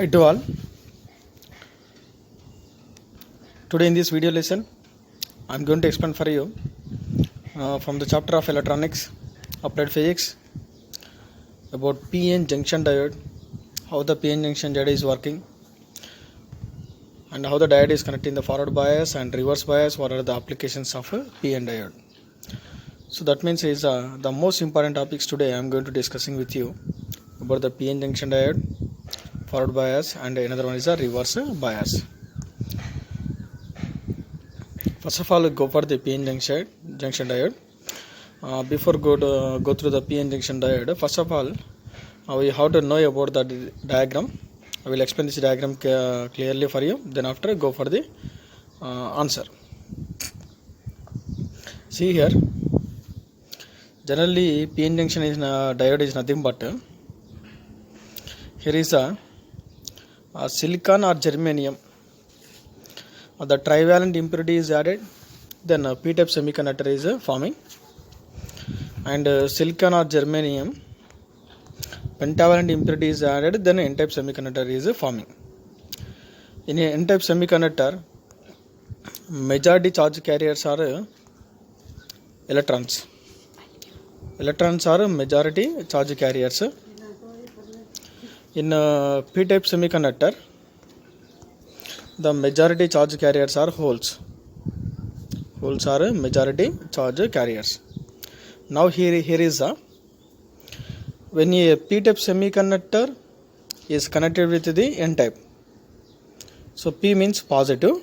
Hi to all. Today in this video lesson, I am going to explain for you from the chapter of electronics, applied physics, about PN junction diode, how the PN junction diode is working, and how the diode is connecting the forward bias and reverse bias. What are the applications of PN diode? So that means is the most important topics today I am going to discussing with you about the PN junction diode, forward bias, and another one is the reverse bias. First of all, go for the PN junction diode. Before go through the PN junction diode, first of all, we have to know about the diagram. I will explain this diagram clearly for you. Then after, go for the answer. See here. Generally, PN junction diode is nothing but here is a silicon or germanium. The trivalent impurity is added, then p-type semiconductor is forming, and silicon or germanium pentavalent impurity is added, then n-type semiconductor is forming. In a n-type semiconductor, majority charge carriers are electrons. Electrons are majority charge carriers. In p-type semiconductor, the majority charge carriers are holes. Holes are majority charge carriers. Now here is a when a p-type semiconductor is connected with the n-type. So p means positive.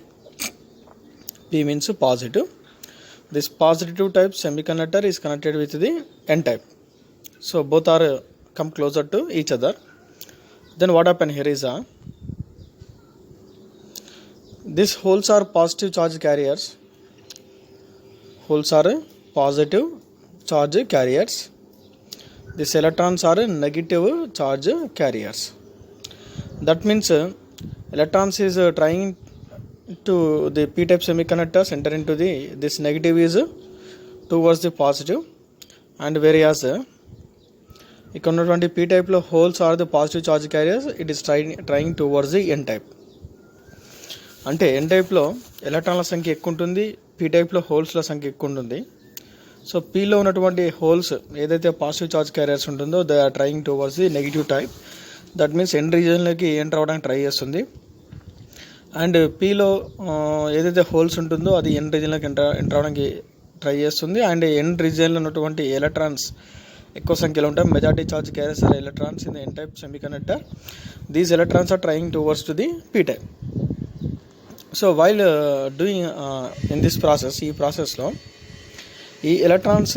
P means positive. This positive type semiconductor is connected with the n-type. So both are come closer to each other. Then what happen here is a these holes are positive charge carriers. Holes are positive charge carriers. These electrons are negative charge carriers. That means electrons is trying to the p-type semiconductors enter into this negative is towards the positive, and whereas ఇక్కడ ఉన్నటువంటి p-type లో holes are the positive charge carriers. It is trying towards the n-type. అంటే ఎన్ టైప్లో ఎలక్ట్రాన్ల సంఖ్య ఎక్కువ ఉంటుంది, P టైప్లో హోల్స్ల సంఖ్య ఎక్కువ ఉంటుంది. సో పీలో ఉన్నటువంటి హోల్స్ ఏదైతే పాజిటివ్ చార్జ్ క్యారియర్స్ ఉంటుందో they are trying towards the negative type. That means N రీజియన్లోకి ఎంటర్ అవ్వడానికి ట్రై చేస్తుంది. అండ్ పీలో ఏదైతే హోల్స్ ఉంటుందో అది ఎన్ రీజియన్లోకి ఎంటర్ అవ్వడానికి ట్రై చేస్తుంది. అండ్ ఎన్ రీజియన్లో ఉన్నటువంటి ఎలక్ట్రాన్స్ ఎక్కువ సంఖ్యలో ఉంటాయి. Majority charge carriers are electrons in the N type semiconductor. These electrons are trying towards to the P type. So while doing in this process, ఈ ప్రాసెస్లో ఈ ఎలక్ట్రాన్స్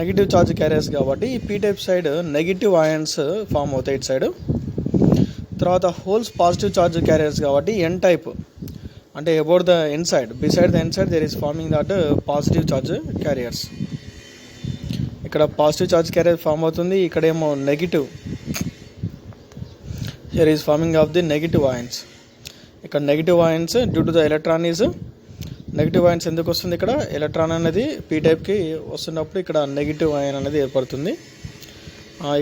నెగిటివ్ ఛార్జ్ క్యారియర్స్ కాబట్టి ఈ P type side negative ions form అవుతాయి ఇటు side. తర్వాత holes positive charge carriers కాబట్టి N type అంటే about the N side, beside the N side there is forming that positive charge carriers. ఇక్కడ positive charge carrier form అవుతుంది, ఇక్కడేమో negative, here is forming of the negative ions. ఇక్కడ negative ions due to the electron is negative ions ఎందుకు వస్తుంది, ఇక్కడ electron అనేది P టైప్కి వస్తున్నప్పుడు ఇక్కడ నెగిటివ్ అయాన్ అనేది ఏర్పడుతుంది.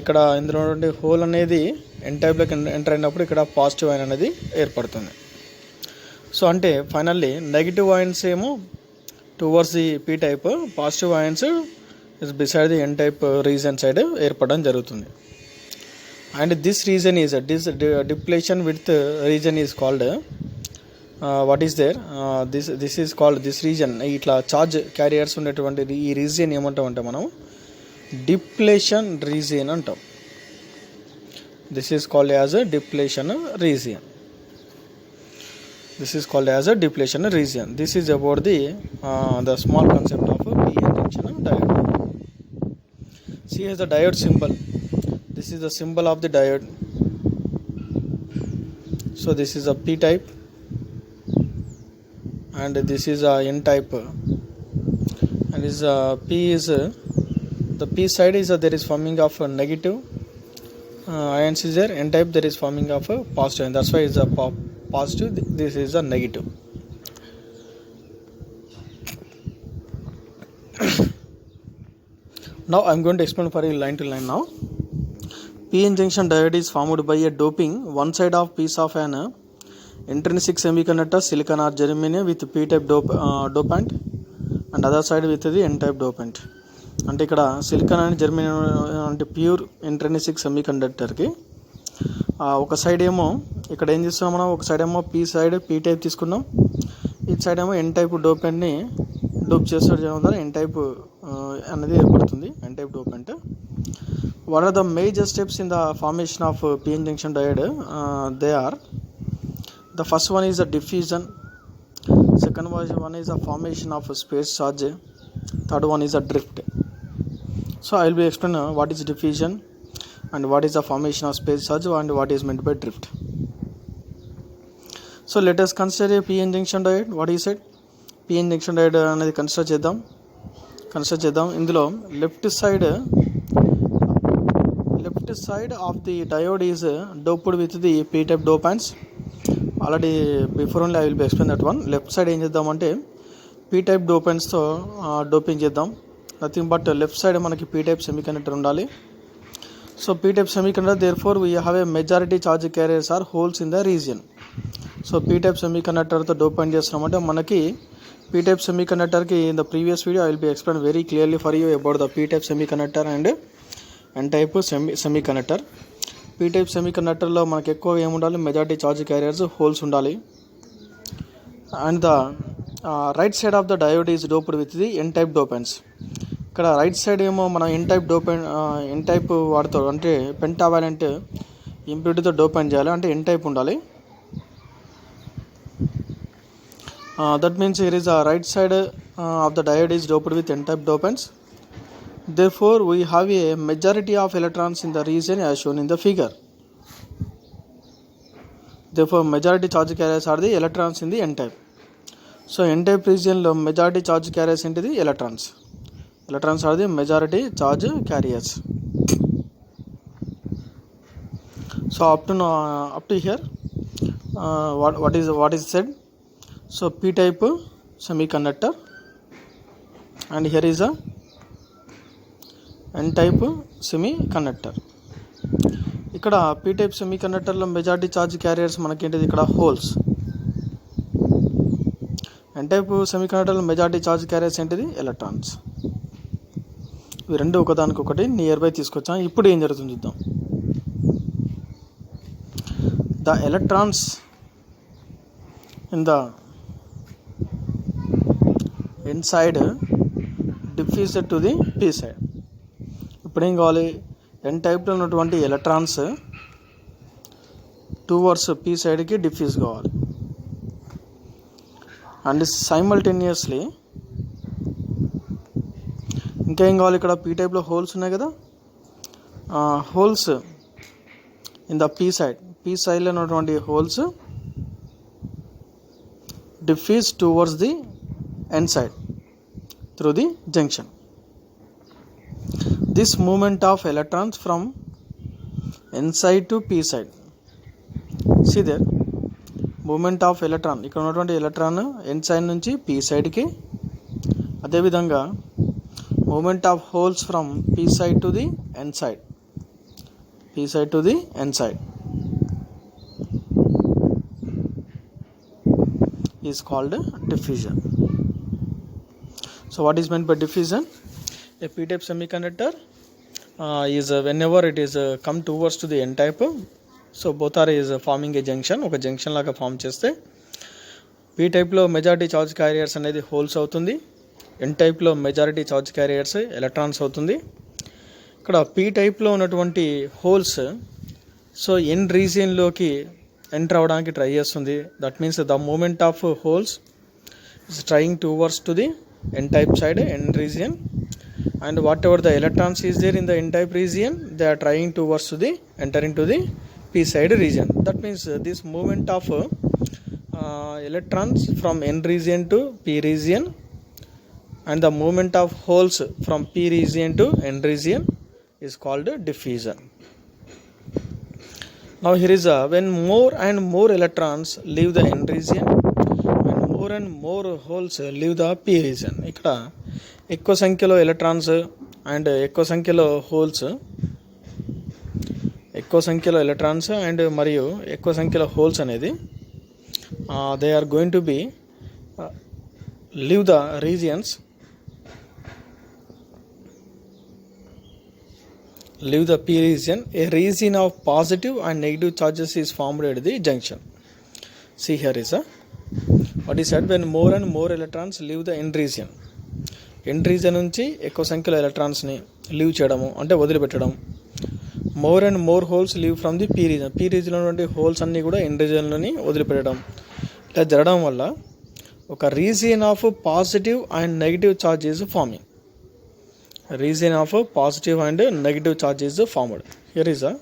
ఇక్కడ ఇందులో ఉన్నటువంటి హోల్ అనేది ఎన్ టైప్లోకి ఎంటర్ అయినప్పుడు ఇక్కడ పాజిటివ్ అయాన్ అనేది ఏర్పడుతుంది. సో అంటే ఫైనల్లీ నెగిటివ్ అయాన్స్ ఏమో towards the P type, positive ions is beside the N type region side ఏర్పడడం జరుగుతుంది. And this region is this depletion width region is called what is there, this is called this region. ఇట్లా charge carriers ఉన్నటువంటి ఈ region ఏమంటామంటే మనం depletion region అంటాం. This is called as a depletion region. This is called as a depletion region. This is about the small concept of PN junction diode. See here the diode symbol. This is the symbol of the diode. So this is a p type and this is a n type, and this p is the p side is there is forming of a negative ions is there, n type there is forming of a positive, and that's why it's a positive, this is a negative. Now I am going to explain for you line to line now. p-n junction diode is formed by a doping one side of piece of an intrinsic semiconductor silicon or germanium with p-type dopant and other side with the n-type dopant. అంటే ఇక్కడ silicon and germanium అంటే pure intrinsic సెమీకండక్టర్కి ఒక side ఏమో ఇక్కడ ఏం చేస్తున్నాం మనం, ఒక సైడ్ ఏమో పీ టైప్ తీసుకున్నాం, ఈ సైడ్ ఏమో ఎన్ టైప్ డోపెంట్ని డోప్ చేయడం ద్వారా ఎన్ టైప్ అనేది ఏర్పడుతుంది, N type dopant. What are the major steps in the formation of PN junction diode? They are the first one is the diffusion, second one is the formation of space charge, third one is a drift. So I will be explain what is diffusion and what is the formation of space charge and what is meant by drift. So let us consider a PN junction diode. What is it? PN junction diode అనేది consider చేద్దాం. ఇందులో left side of the diode is doped with the P type dopants. Already before only I will be explain that one. Left side ఏం చేద్దామంటే P type డోపెంట్స్తో doping చేద్దాం. Nothing but left side మనకి P type semiconductor ఉండాలి. So P type semiconductor therefore we have a majority charge carriers are holes in the region. So P type సెమీకండక్టర్తో dopant చేస్తున్నామంటే మనకి P type సెమీకండక్టర్కి in the previous video I will be explain very clearly for you about the P type semiconductor and N type semiconductor. P type సెమీకండక్టర్లో మనకి ఎక్కువ ఏముండాలి, majority charge carriers, holes ఉండాలి. And the right side of the diode is doped with the N type dopants. ఇక్కడ right side ఏమో మనం ఎన్ type వాడుతాం, అంటే పెంటావాలెంట్ ఇంప్యూరిటీతో డోపెంట్ చేయాలి, అంటే ఎన్ టైప్ ఉండాలి. That means here is a right side of the diode is doped with n type dopants. Therefore we have a majority of electrons in the region as shown in the figure. Therefore majority charge carriers are the electrons in the n type. So n type region lo majority charge carriers into the electrons are the majority charge carriers. So up to here what is said. So p type semiconductor and here is a n type semiconductor. ఇక్కడ p type semiconductor లో majority charge carriers మనకేంటిది, ఇక్కడ holes. n type semiconductor లో majority charge carriers ఏంటిది, electrons. ఇవి రెండు ఒకదానికొకటి near by తీసుకొచ్చాం. ఇప్పుడు ఏం జరుగుతుంది చూద్దాం. The electrons in the inside diffused to the P side. ఇప్పుడు ఏం కావాలి, ఎన్ టైప్లో ఉన్నటువంటి ఎలక్ట్రాన్స్ టువర్డ్స్ పీ సైడ్కి డిఫ్యూజ్ కావాలి. అండ్ సైమల్టేనియస్లీ ఇంకేం కావాలి, ఇక్కడ పీ టైప్లో హోల్స్ ఉన్నాయి కదా, హోల్స్ ఇన్ ద పీ సైడ్లో ఉన్నటువంటి holes diffuse towards the n side through the junction. This movement of electrons from n side to p side, see there, movement of electron, ఇక్కడ ఉన్నటువంటి ఎలక్ట్రాన్ n side నుంచి p side కి, అదేవిధంగా movement of holes from p side to the n side, is called diffusion. So what is meant by diffusion? A p type semiconductor is whenever it is come towards to the n type, so both are is forming a junction, ఒక junction లాగా form చేస్తే p type లో majority charge carriers అనేది holes అవుతుంది, n type లో majority charge carriers electrons అవుతుంది. ఇక్కడ p type లో ఉన్నటువంటి హోల్స్ సో n రీజియన్లోకి ఎంటర్ అవడానికి ట్రై చేస్తుంది. That means the movement of holes is trying towards to the N type side, N region, and whatever the electrons is there in the N type region, they are trying towards to the entering to the P side region. That means this movement of electrons from n region to p region and the movement of holes from p region to n region is called diffusion. Now here is when more and more electrons leave the n region and more holes leave the p region. ఇక్కడ ఎక్కువ సంఖ్యలో electrons and ఎక్కువ సంఖ్యలో holes ఎక్కువ సంఖ్యలో electrons and మరియు ఎక్కువ సంఖ్యలో హోల్స్ అనేది they are going to be leave the regions leave the p region. A region of positive and negative charges is formed at the junction. See here is a what is said when more and more electrons leave the end region. End region నుంచి ఎక్కువ సంఖ్యలో ఎలక్ట్రాన్స్ని leave చేయడము అంటే వదిలిపెట్టడం. More and more holes leave from the P region. P రీజన్లో ఉన్నటువంటి holes అన్నీ కూడా ఎండ్ రీజన్లోని వదిలిపెట్టడం. ఇలా జరగడం వల్ల ఒక region of positive and negative charge is farming. Region of positive and negative charge is formed. Here is a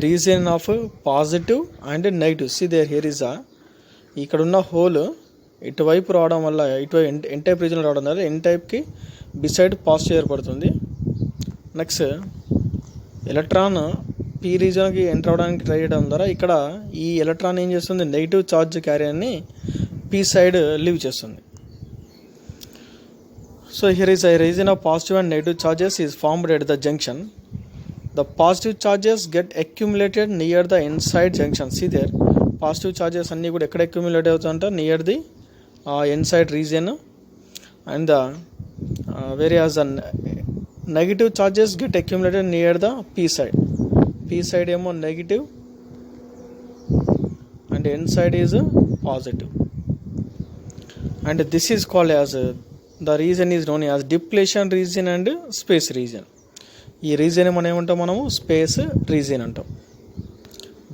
region of positive and negative. See there, here is a ఇక్కడ ఉన్న whole ఇటువైపు రావడం వల్ల ఇటువైపు ఎన్ టైప్ రీజన్ రావడం వల్ల N టైప్కి beside positive ఏర్పడుతుంది. నెక్స్ట్ ఎలక్ట్రాన్ పీ రీజన్కి ఎంటర్ అవడానికి ట్రై చేయడం ద్వారా ఇక్కడ ఈ ఎలక్ట్రాన్ ఏం చేస్తుంది, నెగిటివ్ ఛార్జ్ క్యారియర్ని పీ సైడ్ లీవ్ చేస్తుంది. So here is a region of positive and negative charges is formed at the junction. The positive charges get accumulated near the inside junction. See there, positive charges అన్నీ కూడా ఎక్కడ accumulate అవుతుందంట, near the inside region, and the whereas the negative charges get accumulated near the p side. P side ఏమో negative and inside is positive, and this is called as the region is known as depletion region and space region. ఈ reason మనం ఏమంటాం, మనము space region అంటాం.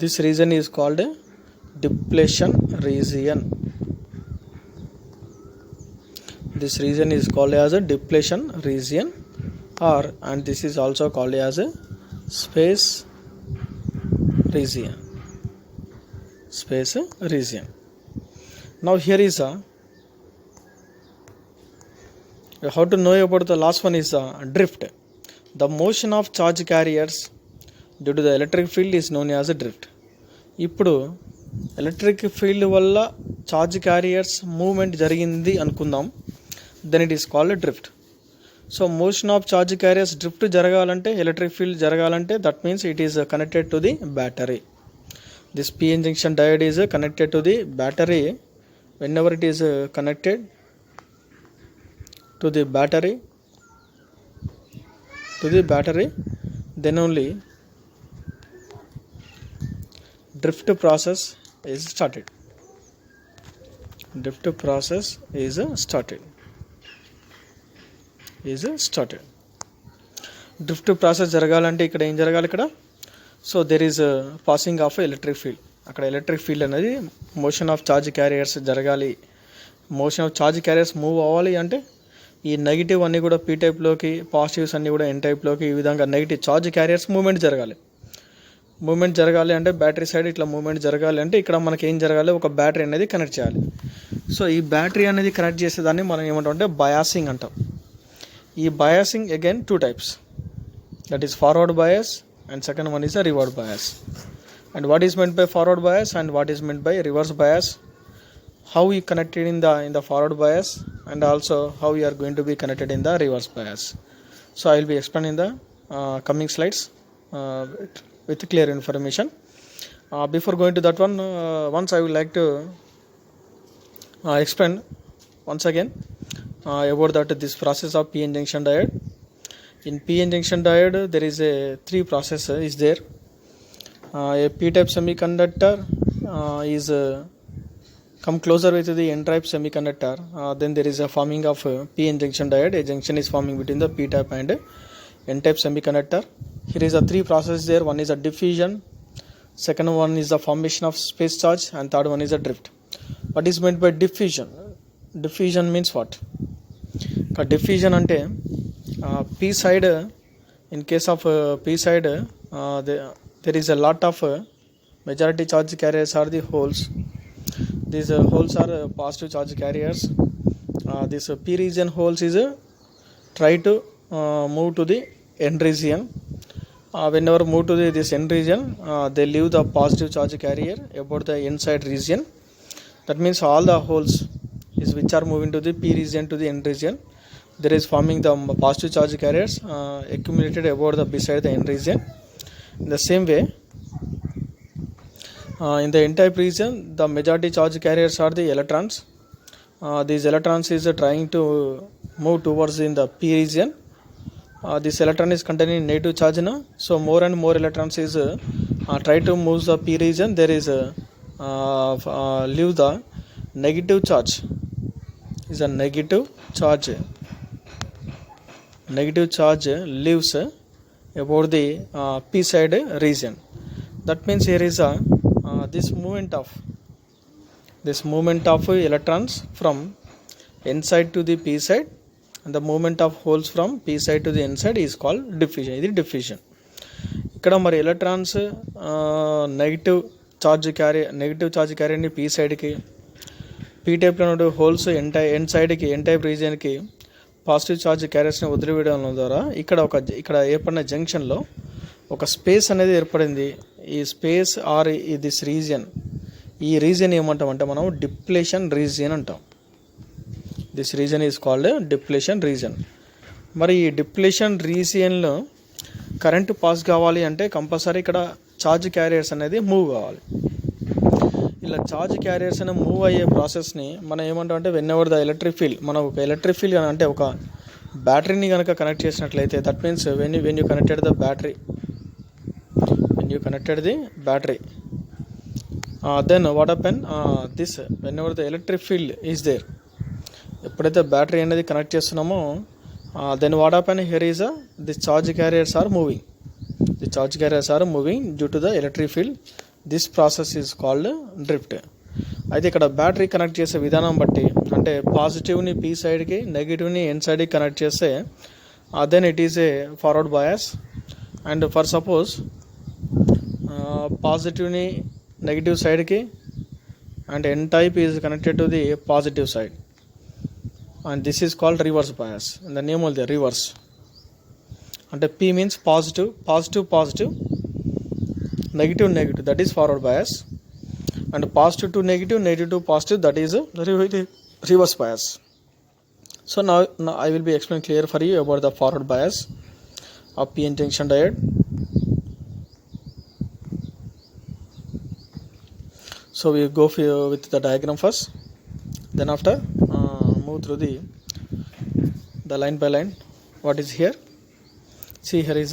This reason is called depletion region. This region is called as a depletion region, or and this is also called as a space region. Space region. Now here is a how to know about the last one is drift. The motion of charge carriers due to the electric field is known as a drift. ఇప్పుడు electric field వల్ల charge carriers movement జరిగింది అనుకుందాం, then it is called drift. So motion of charge carriers drift జరగాలంటే, electric field జరగాలంటే, that means it is connected to the battery. This PN junction diode is connected to the battery. Whenever it is connected to the battery, then only drift process is started. Drift process is started. Drift process జరగాలంటే ఇక్కడ ఏం జరగాలి, ఇక్కడ so there is passing of electric field. అక్కడ electric field అనేది motion of charge carriers జరగాలి. Motion of charge carriers move అవ్వాలి అంటే ఈ నెగిటివ్ అన్నీ కూడా పీ టైప్లోకి, పాజిటివ్స్ అన్నీ కూడా ఎన్ టైప్లోకి, ఈ విధంగా నెగిటివ్ చార్జ్ క్యారియర్స్ మూవ్మెంట్ జరగాలి అంటే బ్యాటరీ సైడ్ ఇట్లా మూవ్మెంట్ జరగాలి అంటే ఇక్కడ మనకి ఏం జరగాలి, ఒక బ్యాటరీ అనేది కనెక్ట్ చేయాలి. సో ఈ బ్యాటరీ అనేది కనెక్ట్ చేసేదాన్ని మనం ఏమంటాం అంటే బయాసింగ్ అంటాం. ఈ biasing again 2 types, that is forward bias and second one is a reverse bias. And what is meant by forward bias and what is meant by reverse bias, how we connected in the forward bias, and also how we are going to be connected in the reverse bias. So I will be explaining the coming slides with clear information. Before going to that one, once I would like to explain once again about this process of PN junction diode. In PN junction diode there is a 3 process is there. A p-type semiconductor is come closer with the n-type semiconductor, then there is a forming of PN junction diode. A junction is forming between the p-type and n-type semiconductor. Here is a 3 processes there. One is a diffusion, second one is the formation of space charge, and third one is a drift. What is meant by diffusion? Diffusion means what? Diffusion ante p side, in case of p side there is a lot of majority charge carriers are the holes. These holes are positive charge carriers. This p region holes is try to move to the n region. Whenever move to this n region, they leave the positive charge carrier about the inside region. That means all the holes is which are moving to the p region to the n region, there is forming the positive charge carriers accumulated about the beside the n region. In the same way, in the n-type region, the majority charge carriers are the electrons. These electrons is trying to move towards in the p region. This electron is containing negative charge now, so more and more electrons is try to move the p region. There is leave the negative charge is a negative charge leaves about the p side region. That means here is a this movement of electrons from n side to the p side, and the movement of holes from p side to the n side is called diffusion. ఇది diffusion. ఇక్కడ మరి electrons negative charge క్యారియర్ని p సైడ్కి, p టైప్లో ఉన్న holes ఎన్ సైడ్కి, ఎన్ type రీజియన్కి positive charge క్యారియర్స్ని వదిలివేయడం ద్వారా ఇక్కడ ఏర్పడిన జంక్షన్లో ఒక స్పేస్ అనేది ఏర్పడింది. ఈ స్పేస్ ఆర్ దిస్ రీజియన్, ఈ రీజియన్ ఏమంటాం అంటే మనం డిప్లేషన్ రీజియన్ అంటాం. This reason is called depletion reason. మరి ఈ డిప్లేషన్ రీజియన్లో కరెంటు పాస్ కావాలి అంటే కంపల్సరీ ఇక్కడ ఛార్జ్ క్యారియర్స్ అనేది మూవ్ కావాలి. ఇలా ఛార్జ్ క్యారియర్స్ అనేది మూవ్ అయ్యే ప్రాసెస్ని మనం ఏమంటాం అంటే when ever the electric field, మనం ఒక ఎలక్ట్రిక్ ఫీల్డ్ అంటే ఒక బ్యాటరీని కనుక కనెక్ట్ చేసినట్లయితే, that means when you connected the battery then what happen this whenever the electric field is there. ఎప్పుడైతే బ్యాటరీ అనేది కనెక్ట్ చేస్తున్నామో then what happen here is the charge carriers are moving due to the electric field. This process is called drift. అయితే ఇక్కడ battery connect చేసే విధానం బట్టి, అంటే పాజిటివ్ని P సైడ్కి, నెగిటివ్ని ఎన్ సైడ్కి కనెక్ట్ చేస్తే then it is a forward bias. And for suppose పాజిటివ్ని నెగిటివ్ సైడ్కి and N type is connected to the positive side, and this is called reverse bias. And the name of the reverse, అంటే p means positive, negative, that is forward bias, and positive to negative to positive, that is reverse bias. So now I will be explaining clear for you about the forward bias of p-n junction diode. So we go with the diagram first, then after move through the line by line. What is here? See, here is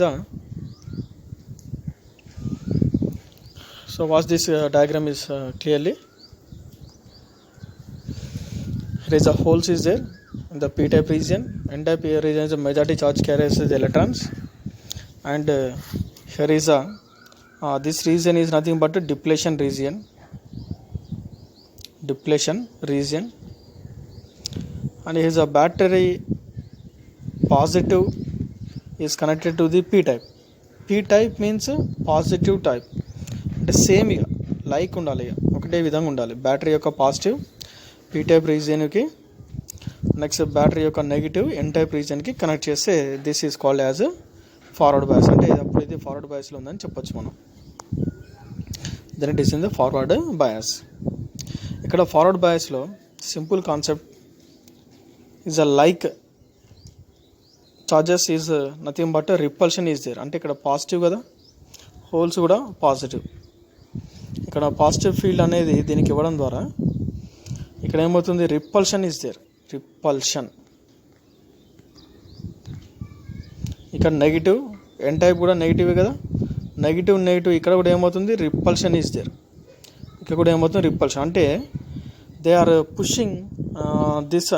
so watch this diagram is clearly. Here is a holes is there in the p type region. N type region is the majority charge carriers is electrons, and here is this region is nothing but a depletion region. And here is a battery positive is connected to the p type. P type means positive type, అంటే same like ఉండాలి, ఒకటే విధంగా ఉండాలి. Battery యొక్క positive p type రీజియన్కి, next battery యొక్క negative n type రీజియన్కి connect చేస్తే this is called as forward bias. అంటే అప్పుడు ఇది ఫార్వర్డ్ బయాస్లో ఉందని చెప్పొచ్చు మనం. Then it is in the forward bias. ఇక్కడ ఫార్వర్డ్ బయాస్లో simple concept is a like charges is nothing but a repulsion is there. అంటే ఇక్కడ పాజిటివ్ కదా, హోల్స్ కూడా పాజిటివ్. ఇక్కడ పాజిటివ్ ఫీల్డ్ అనేది దీనికి ఇవ్వడం ద్వారా ఇక్కడ ఏమవుతుంది, రిపల్షన్ ఈజ్ దేర్, రిపల్షన్. ఇక్కడ నెగిటివ్, ఎన్ టైప్ కూడా నెగిటివ్ కదా, నెగిటివ్ ఇక్కడ కూడా ఏమవుతుంది, రిపల్షన్ ఈజ్ దేర్. ఇక్కడ కూడా ఏమవుతుంది, రిపల్షన్. అంటే they are pushing this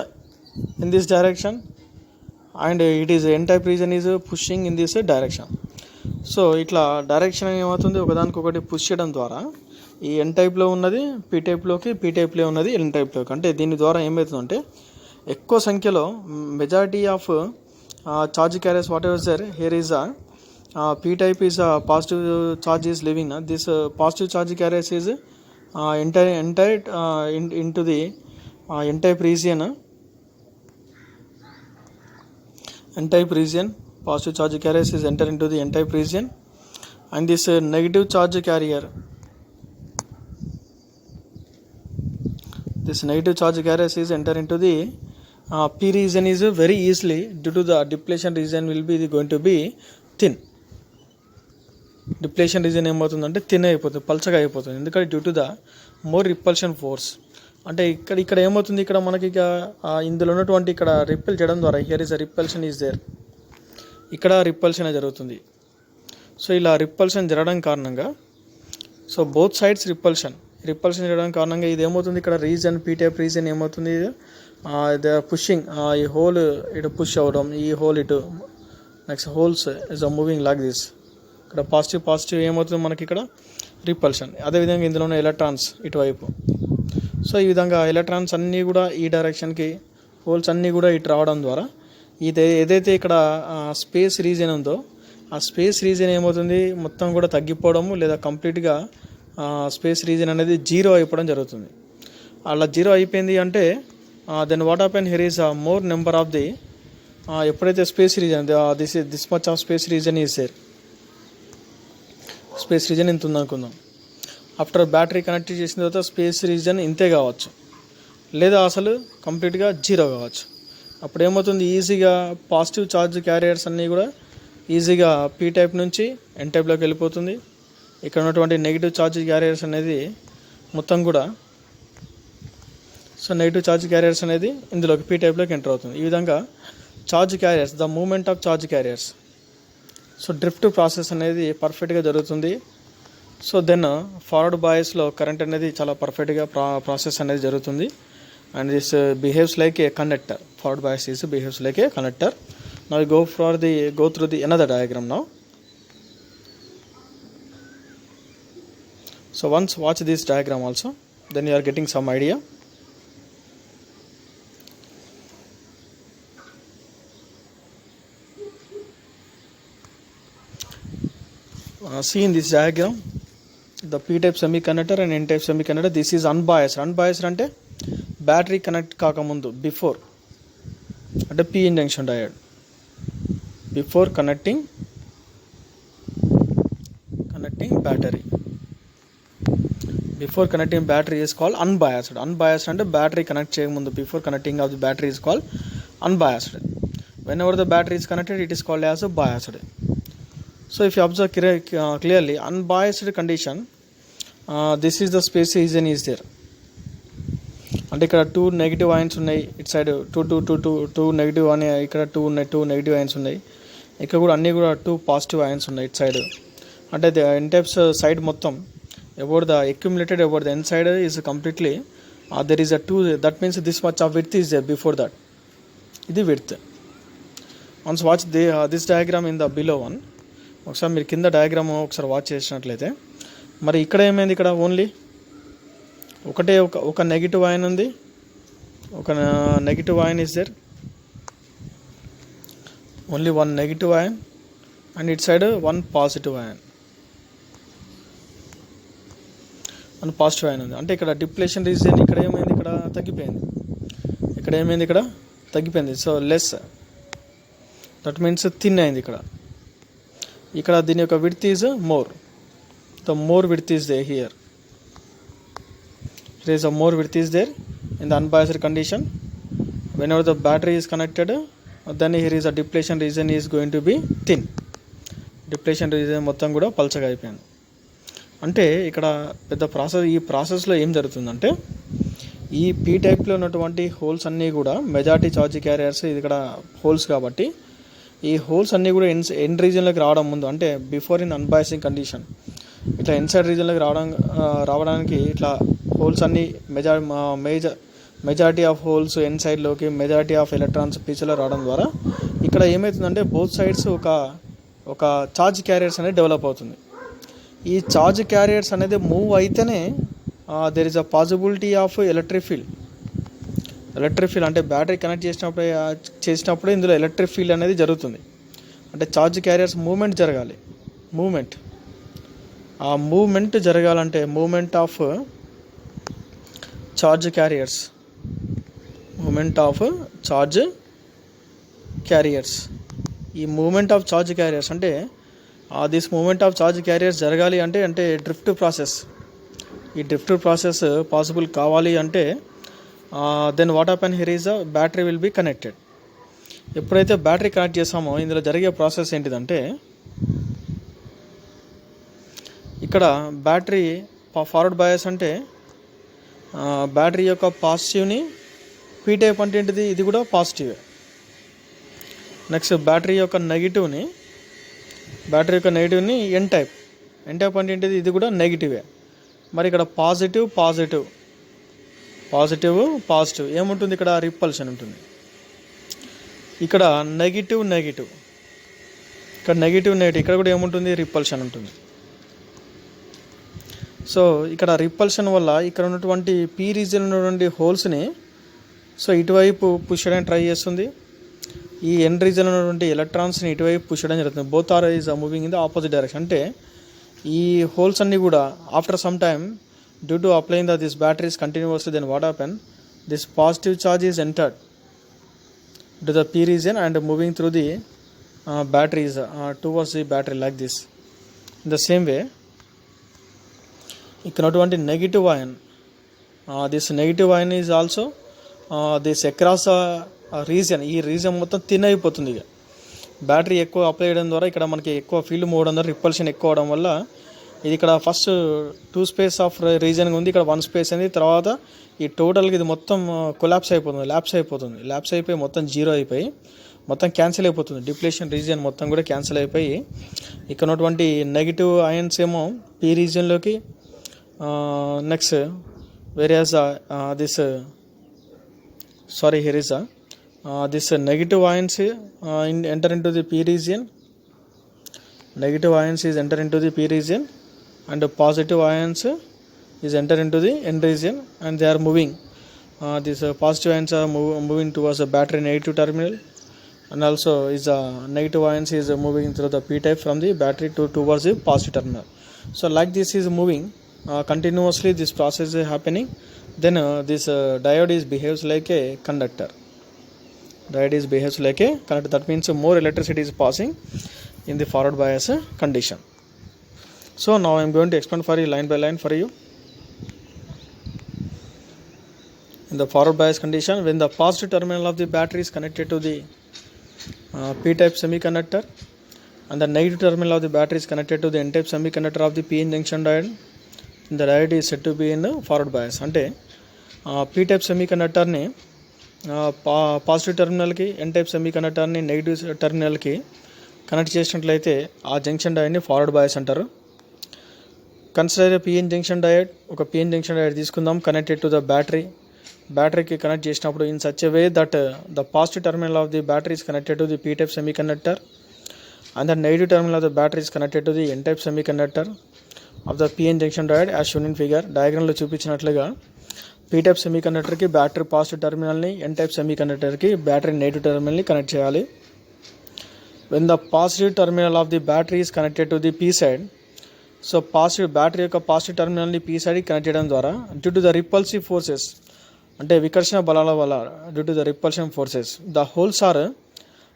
in this direction, and it is n type region is pushing in this direction. So ఇట్లా డైరెక్షన్ ఏమవుతుంది, ఒకదానికొకటి పుష్ చేయడం ద్వారా ఈ ఎన్ టైప్లో ఉన్నది పీ టైప్లోకి, పీ టైప్లో ఉన్నది ఎన్ టైప్లోకి. అంటే దీని ద్వారా ఏమవుతుందంటే ఎక్కువ సంఖ్యలో majority of charge carriers whatever is there, here is a p type is a positive charge is leaving. This positive charge carriers is entered into the n type region. N type region, positive charge carriers is enter into the n type region, and this negative charge carrier, this negative charge carriers is enter into the P region is very easily due to the depletion region will be going to be thin. Depletion reason ఏమవుతుందంటే thin అయిపోతుంది, పల్చగా అయిపోతుంది. ఎందుకంటే due to the more repulsion force. అంటే ఇక్కడ ఏమవుతుంది, ఇక్కడ మనకి ఇక ఇందులో ఉన్నటువంటి ఇక్కడ రిపెల్ చేయడం ద్వారా here is a repulsion is there, ఇక్కడ రిపల్షన్ జరుగుతుంది. సో ఇలా రిపల్షన్ జరగడం కారణంగా సో బోత్ సైడ్స్ రిపల్షన్ జరగడం కారణంగా ఇది ఏమవుతుంది, ఇక్కడ రీజన్ పీ టైప్ రీజన్ ఏమవుతుంది, దే ఆర్ పుషింగ్ ఈ హోల్ ఇటు పుష్ అవ్వడం, ఈ హోల్ ఇటు next holes is moving like this. ఇక్కడ పాజిటివ్ ఏమవుతుంది మనకి ఇక్కడ రిపల్షన్. అదేవిధంగా ఇందులో ఉన్న ఎలక్ట్రాన్స్ ఇటువైపు. సో ఈ విధంగా ఎలక్ట్రాన్స్ అన్నీ కూడా ఈ డైరెక్షన్కి, హోల్స్ అన్నీ కూడా ఇటు రావడం ద్వారా ఇది ఏదైతే ఇక్కడ స్పేస్ రీజన్ ఉందో ఆ స్పేస్ రీజన్ ఏమవుతుంది మొత్తం కూడా తగ్గిపోవడము, లేదా కంప్లీట్గా స్పేస్ రీజన్ అనేది జీరో అయిపోవడం జరుగుతుంది. అలా జీరో అయిపోయింది అంటే then what happen here is more number of the ఎప్పుడైతే space region this much of space region is there, space region ఇంత ఉందనుకుందాం. ఆఫ్టర్ బ్యాటరీ కనెక్ట్ చేసిన తర్వాత స్పేస్ రీజన్ ఇంతే కావచ్చు, లేదా అసలు కంప్లీట్గా జీరో కావచ్చు. అప్పుడు ఏమవుతుంది, ఈజీగా పాజిటివ్ ఛార్జ్ క్యారియర్స్ అన్నీ కూడా ఈజీగా పీ టైప్ నుంచి ఎన్ టైప్లోకి వెళ్ళిపోతుంది. ఇక్కడ ఉన్నటువంటి నెగిటివ్ ఛార్జ్ క్యారియర్స్ అనేది మొత్తం కూడా సో నెగిటివ్ ఛార్జ్ క్యారియర్స్ అనేది ఇందులోకి పీ టైప్లోకి ఎంటర్ అవుతుంది. ఈ విధంగా charge carriers, the movement of charge carriers, so drift process అనేది పర్ఫెక్ట్గా జరుగుతుంది. సో దెన్ ఫార్వర్డ్ బాయస్లో కరెంట్ అనేది చాలా పర్ఫెక్ట్గా ప్రాసెస్ అనేది జరుగుతుంది. And this behaves like a conductor. Forward bias is behaves like a conductor. Now we go through the another diagram now. So once watch this diagram also, then you are getting some idea. See in this diagram the p-type semiconductor and n-type semiconductor. This is unbiased. Unbiased అంటే battery connect కాకముందు, before అంటే p N junction diode, before connecting battery, before connecting battery is called unbiased. Unbiased అంటే battery connect చేయకముందు, before connecting of the battery is called unbiased. Whenever the battery is connected it is called as biased. So if you observe clearly, unbiased condition, this is the space region is there. అంటే ఇక్కడ 2 negative ions ఉన్నాయి, ఇటు side two negative అని, ఇక్కడ 2 negative ions ఉన్నాయి, ఇక్కడ కూడా అన్నీ కూడా 2 పాజిటివ్ అయన్స్ ఉన్నాయి ఇటు సైడ్. అంటే ద ఎన్ టైప్స్ సైడ్ మొత్తం about the accumulated about the N side is completely there is a 2, that means this much of width is there before that. ఇది width. Once watch this diagram in the below one. ఒకసారి మీరు కింద diagram ఒకసారి watch చేసినట్లయితే మరి ఇక్కడ ఏమైంది, ఇక్కడ ఓన్లీ ఒక నెగిటివ్ అయన్ ఉంది, ఒక negative ion is there, only 1 negative ion, and it side 1 positive ion, 1 positive ion ఉంది. అంటే ఇక్కడ డిప్లేషన్ రీజన్ ఇక్కడ ఏమైంది, ఇక్కడ తగ్గిపోయింది, ఇక్కడ ఏమైంది, ఇక్కడ తగ్గిపోయింది. So less, that means thin అయింది. ఇక్కడ దీని యొక్క width is more, the more width is they here. There is a more width is there in the unbiased condition. Whenever the battery is connected, then here is a depletion region is going to be thin. Depletion region మొత్తం కూడా పల్చగా అయిపోయింది. అంటే ఇక్కడ పెద్ద process, ఈ ప్రాసెస్లో ఏం జరుగుతుందంటే ఈ పీ టైప్లో ఉన్నటువంటి హోల్స్ అన్నీ కూడా మెజారిటీ ఛార్జ్ క్యారియర్స్, ఇది ఇక్కడ హోల్స్ కాబట్టి ఈ హోల్స్ అన్నీ కూడా ఎండ్ రీజన్లోకి రావడం ముందు, అంటే బిఫోర్ ఇన్ అన్బయాసింగ్ కండిషన్ ఇట్లా ఇన్సైడ్ రీజన్లోకి రావడానికి ఇట్లా హోల్స్ అన్నీ మెజారిటీ ఆఫ్ హోల్స్ ఎన్ సైడ్లోకి, మెజారిటీ ఆఫ్ ఎలక్ట్రాన్స్ పీచ్లో రావడం ద్వారా ఇక్కడ ఏమవుతుందంటే బోత్ సైడ్స్ ఒక ఛార్జ్ క్యారియర్స్ అనేది డెవలప్ అవుతుంది. ఈ ఛార్జ్ క్యారియర్స్ అనేది మూవ్ అయితేనే there is a possibility of electric field. అంటే బ్యాటరీ కనెక్ట్ చేసినప్పుడు ఇందులో ఎలక్ట్రిక్ ఫీల్డ్ అనేది జరుగుతుంది. అంటే ఛార్జ్ క్యారియర్స్ మూమెంట్ జరగాలి. ఆ మూమెంట్ జరగాలంటే మూమెంట్ ఆఫ్ ఛార్జ్ క్యారియర్స్, ఈ మూమెంట్ ఆఫ్ ఛార్జ్ క్యారియర్స్ అంటే this movement of charge carriers జరగాలి అంటే డ్రిఫ్ట్ ప్రాసెస్, ఈ డ్రిఫ్ట్ ప్రాసెస్ పాసిబుల్ కావాలి అంటే then what happen here is battery will be connected. ఎప్పుడైతే బ్యాటరీ కనెక్ట్ చేసామో ఇందులో జరిగే ప్రాసెస్ ఏంటిదంటే, ఇక్కడ బ్యాటరీ ఫార్వర్డ్ బయాస్ అంటే బ్యాటరీ యొక్క పాజిటివ్ని పీ టైప్ అంటే ఏంటిది, ఇది కూడా పాజిటివే. నెక్స్ట్ బ్యాటరీ యొక్క నెగిటివ్ని ఎన్ టైప్ అంటే ఏంటిది, ఇది కూడా నెగిటివే. మరి ఇక్కడ పాజిటివ్ ఏముంటుంది, ఇక్కడ రిపల్షన్ ఉంటుంది. ఇక్కడ నెగిటివ్ ఇక్కడ నెగిటివ్ ఇక్కడ కూడా ఏముంటుంది, రిపల్షన్ ఉంటుంది. సో ఇక్కడ రిపల్షన్ వల్ల ఇక్కడ ఉన్నటువంటి పీ రీజియన్ ఉన్నటువంటి హోల్స్ని సో ఇటువైపు పుష్ చేయడానికి ట్రై చేస్తుంది. ఈ ఎన్ రీజియన్ ఉన్నటువంటి ఎలక్ట్రాన్స్ని ఇటువైపు పుష్ చేయడం జరుగుతుంది. Both are is moving in the opposite direction. అంటే ఈ హోల్స్ అన్నీ కూడా after some time due to applying this batteries continuously, then what happen, this positive charge is entered to the P region and moving through the batteries towards the battery like this. In the same way, ikkannatuvanti negative ion, this negative ion is also this across region, ఈ region మొత్తం thin అయిపోతుంది. ఇక battery ఎక్కువ apply చేయడం ద్వారా ఇక్కడ మనకి ఎక్కువ ఫీల్డ్ మూవ్ అవడం ద్వారా రిపల్షన్ ఎక్కువ అవడం వల్ల ఇది ఇక్కడ ఫస్ట్ 2 స్పేస్ ఆఫ్ రీజన్ ఉంది, ఇక్కడ 1 స్పేస్ అనేది. తర్వాత ఈ టోటల్గా ఇది మొత్తం ల్యాప్స్ అయిపోయి మొత్తం జీరో అయిపోయి మొత్తం క్యాన్సిల్ అయిపోతుంది. డిప్లేషన్ రీజియన్ మొత్తం కూడా క్యాన్సిల్ అయిపోయి ఇక్కడ ఉన్నటువంటి నెగిటివ్ అయన్స్ ఏమో పీ రీజియన్లోకి, next whereas this here is this negative ions enter into the P region. Negative ions is enter into the P region and positive ions is enter into the N region, and they are moving. These positive ions are moving towards the battery negative terminal, and also is negative ions is moving through the P type from the battery towards the positive terminal. So like this is moving continuously, this process is happening. Then this diode behaves like a conductor. That means more electricity is passing in the forward bias condition. So now I am going to explain for you line by line for you. In the forward bias condition, when the positive terminal of the battery is connected to the P-type semiconductor and the negative terminal of the battery is connected to the N-type semiconductor of the P-N junction diode, the diode is said to be in the forward bias. అంటే P-type semiconductorని positive టెర్మినల్కి, N-type semiconductorని negative టెర్మినల్కి connect చేసినట్లయితే ఆ junction డయోడ్ని forward bias అంటారు. Consider PN junction diode, ఒక పిఎన్ జంక్షన్ డయోడ్ తీసుకుందాం, కనెక్టెడ్ టు ద బ్యాటరీకి కనెక్ట్ చేసినప్పుడు in such a way that the positive terminal of the battery is connected to the P-type semiconductor and the negative terminal of the battery is connected to the N-type semiconductor of the PN junction diode as shown in figure. డయాగ్రామ్లో చూపించినట్లుగా P-type semiconductorకి battery positive టెర్మినల్ని, N-type semiconductorకి battery negative టెర్మినల్ని connect చేయాలి. When the positive terminal of the battery is connected to the P side, so battery యొక్క positive టెర్మినల్ని P సైడ్కి కనెక్ట్ చేయడం ద్వారా due to the repulsive forces, అంటే వికర్షణ బలాల వల్ల, due to the repulsion forces the holes are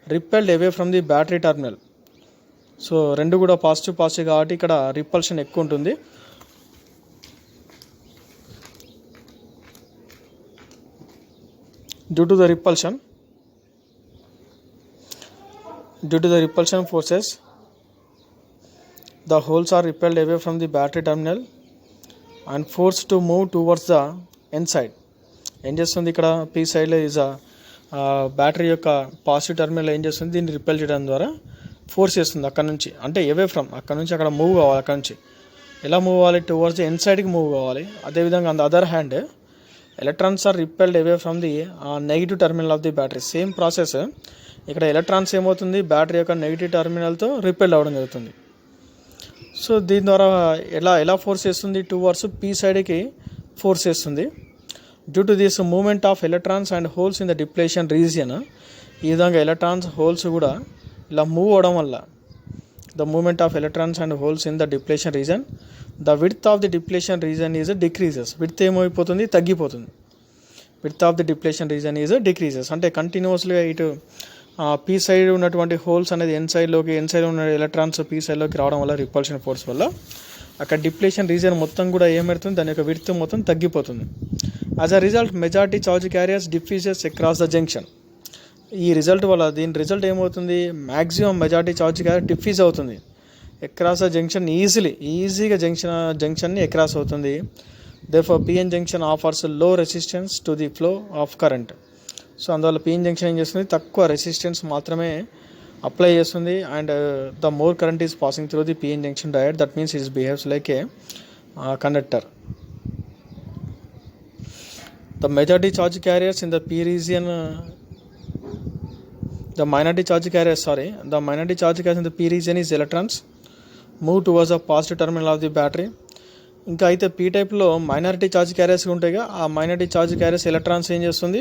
repelled away from the battery terminal. So రెండు కూడా పాజిటివ్ కాబట్టి ఇక్కడ రిపల్షన్ ఎక్కువ ఉంటుంది. Due to the repulsion forces, the holes are repelled away from the battery terminal and forced to move towards the N side. ఏం చేస్తుంది ఇక్కడ P సైడ్లో ఈజ్ బ్యాటరీ యొక్క పాజిటివ్ టెర్మినల్ ఏం చేస్తుంది, దీన్ని రిపెల్ చేయడం ద్వారా ఫోర్స్ చేస్తుంది అక్కడ నుంచి, అంటే అవే ఫ్రమ్ అక్కడ నుంచి అక్కడ మూవ్ కావాలి. అక్కడ నుంచి ఎలా మూవ్ అవ్వాలి, టువర్డ్స్ ఎన్ సైడ్కి మూవ్ కావాలి. అదేవిధంగా on the other hand electrons are repelled away from the negative terminal of the battery. Same process ఇక్కడ ఎలక్ట్రాన్స్ ఏమవుతుంది, బ్యాటరీ యొక్క నెగిటివ్ టెర్మినల్తో రిపెల్ అవ్వడం జరుగుతుంది. సో దీని ద్వారా ఎలా ఫోర్స్ చేస్తుంది, టువర్డ్స్ P సైడ్కి ఫోర్స్ చేస్తుంది. Due to this movement of electrons and holes in the depletion region, ఈ విధంగా ఎలక్ట్రాన్స్ హోల్స్ కూడా ఇలా మూవ్ అవడం వల్ల the movement of electrons and holes in the depletion reason, the width of the depletion reason is decreases. Width ఏమైపోతుంది, తగ్గిపోతుంది. Width of the depletion reason is decreases. అంటే కంటిన్యూస్గా ఇటు P సైడ్ ఉన్నటువంటి హోల్స్ అనేది ఎన్ సైడ్లో ఉన్న ఎలక్ట్రాన్స్ P సైడ్లోకి రావడం వల్ల రిపల్షన్ ఫోర్స్ వల్ల అక్కడ డిప్లేషన్ రీజన్ మొత్తం కూడా ఏమవుతుంది, దాని యొక్క విడ్త్ మొత్తం తగ్గిపోతుంది. As a result majority charge carriers diffuses across the junction. ఈ రిజల్ట్ వల్ల దీని రిజల్ట్ ఏమవుతుంది, maximum majority charge carrier diffuse అవుతుంది అక్రాస్ ద జంక్షన్, ఈజీగా జంక్షన్ని అక్రాస్ అవుతుంది. Therefore PN junction offers low resistance to the flow of current. So అందువల్ల PN junction ఏం చేస్తుంది, తక్కువ రెసిస్టెన్స్ మాత్రమే అప్లై చేస్తుంది. And the more current is passing through the PN junction diode, that means it behaves like a conductor. The majority charge carriers in the P region, the minority charge carriers in the P region is electrons move towards the positive terminal of the battery. ఇంకా అయితే P టైప్లో minority charge carriers ఉంటాయిగా, ఆ minority charge carriers electrons ఏం చేస్తుంది,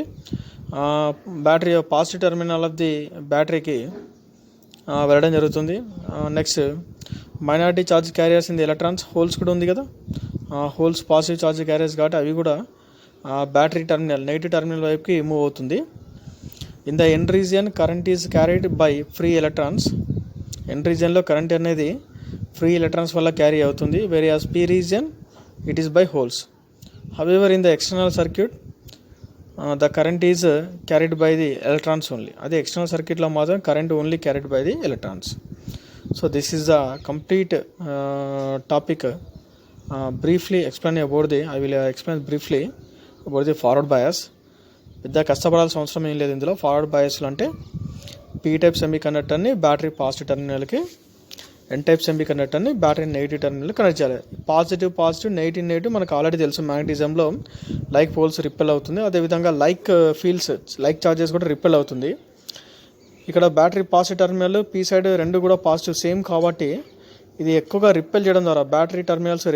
battery positive terminal of the బ్యాటరీకి వెళ్ళడం జరుగుతుంది. Next minority charge carriers in the electrons, holes కూడా ఉంది కదా, హోల్స్ పాజిటివ్ ఛార్జ్ క్యారియర్స్ కాబట్టి అవి కూడా బ్యాటరీ టర్మినల్ నెగిటివ్ టర్మినల్ వైపుకి మూవ్ అవుతుంది. In the N region current is carried by free electrons. N రీజియన్లో కరెంట్ అనేది ఫ్రీ ఎలక్ట్రాన్స్ వల్ల క్యారీ అవుతుంది. Whereas P region it is by holes. However in the external circuit the current is carried by the electrons only. అదే external సర్క్యూట్లో మాత్రం current only carried by the electrons. So this is the complete topic. Briefly explain about the I will explain briefly about the forward bias. పెద్ద కష్టపడాల్సిన అవసరం ఏం లేదు ఇందులో. Forward బయాస్లు అంటే పీ టైప్ సెమీ కండక్టర్ని బ్యాటరీ పాజిటివ్ టర్మినల్కి, ఎన్ టైప్ సెమీ కండక్టర్ని బ్యాటరీ నెగిటివ్ టర్మినల్ కనెక్ట్ చేయాలి. పాజిటివ్ నెగిటివ్ మనకు ఆల్రెడీ తెలుసు, మ్యాగ్నెటిజంలో లైక్ పోల్స్ రిపెల్ అవుతుంది, అదేవిధంగా లైక్ ఫీల్డ్స్ లైక్ చార్జెస్ కూడా రిపెల్ అవుతుంది. ఇక్కడ battery positive terminal P side రెండు కూడా పాజిటివ్ సేమ్ కాబట్టి ఇది ఎక్కువగా రిపెల్ చేయడం ద్వారా బ్యాటరీ టర్మినల్స్